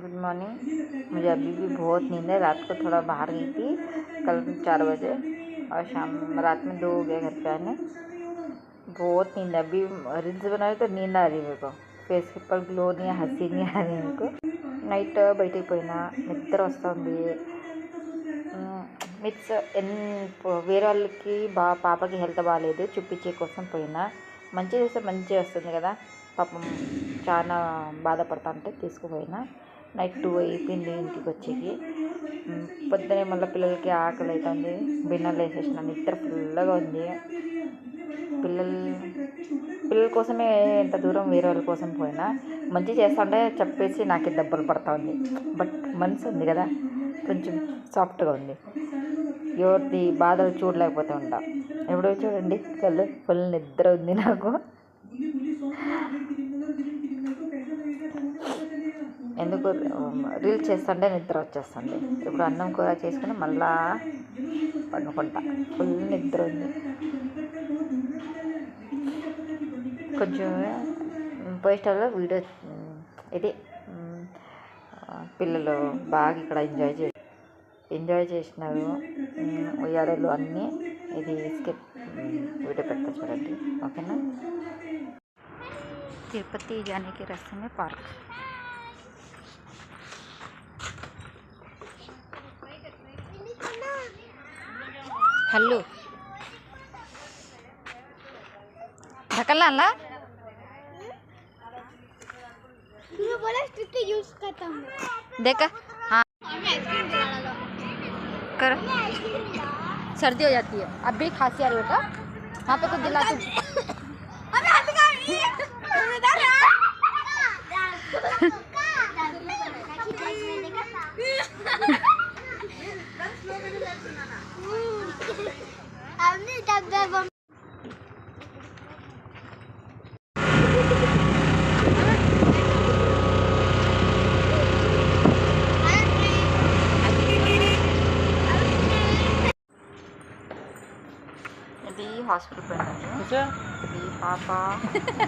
Good morning. मुझे अभी भी बहुत नींद है। रात को थोड़ा बाहर गई थी कल 4 बजे और रात में 2 हो गए घर पे आने। बहुत नींद है। अभी रील्स बना रही तो नींद आ रही है मेरे को। फेस पर ग्लो नहीं, हंसी नहीं आ रही मेरे को। నైట్ బయటికి పోయినా నిద్ర వస్తుంది। మిట్స్ వేరే వాళ్ళకి పాపకి హెల్త్ బాగాలేదు, చూపించే కోసం పోయినా. మంచిగా చేస్తే మంచిగా వస్తుంది కదా, పాపం చాలా బాధపడతా అంటే తీసుకుపోయినా. నైట్ 2 అయిపోయింది ఇంటికి వచ్చేకి. పొద్దునే మళ్ళీ పిల్లలకి ఆకలి అవుతుంది, బిన్నలు వేసేసిన. నిద్ర ఫుల్గా ఉంది. పిల్లల కోసమే ఎంత దూరం వేరే వాళ్ళ కోసం పోయినా. మంచి చేస్తుంటే చెప్పేసి నాకే దెబ్బలు పడతా ఉంది. బట్ మనసు ఉంది కదా, కొంచెం సాఫ్ట్గా ఉంది. ఎవరిది బాధలు చూడలేకపోతే ఉంటా. ఎప్పుడో చూడండి కళ్ళు ఫుల్ నిద్ర ఉంది నాకు. ఎందుకు రీల్స్ చేస్తుంటే నిద్ర వచ్చేస్తుంది. ఇప్పుడు అన్నం కూర చేసుకుని మళ్ళా పండుకుంటా. ఫుల్ నిద్ర ఉంది. కొంచెం పోస్టర్లో వీడియో ఇది పిల్లలు బాగా ఇక్కడ ఎంజాయ్ చేసినారు. ఉయ్యాలలు అన్నీ. ఇది స్కిప్ వీడియో పెడతా చూడండి, ఓకేనా. తిరుపతి జానేకి రాస్తే में पार्क। हल्लू ढकलना ला बोला स्टिक यूज करता हूं। देखा हाँ कर, सर्दी हो जाती है। अब भी खांसी आ रही होगा, वहाँ पे कुछ दिला ఇది హాస్పిటల్ పోయినాను. ఇది పాప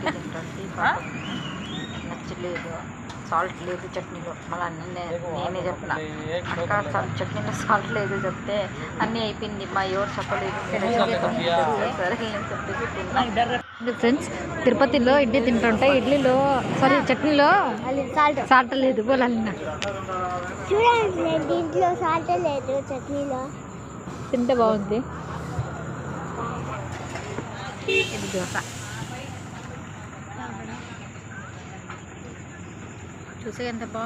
తింటుంది. పాప నచ్చలేదు, సాల్ట్ లేదు చట్నీలో. మళ్ళీ నేనే చెప్పిన, అక్క చట్నీలో సాల్ట్ లేదు చెప్తే అన్నీ అయిపోయింది మా ఎవరు చెప్పలేదు. సరే నేను చెప్పేసి తిన్నా. ఫ్రెండ్స్, తిరుపతిలో ఇడ్లీ తింటుంటే ఇడ్లీలో సారీ చట్నీలో సాల్ట్ లేదు పోలన్నా. చూడండి, దీంట్లో సాల్ట్ లేదు, చట్నీలో తింటే బాగుంది. ఇది దోశ చూసే ఎంత బాగుంది.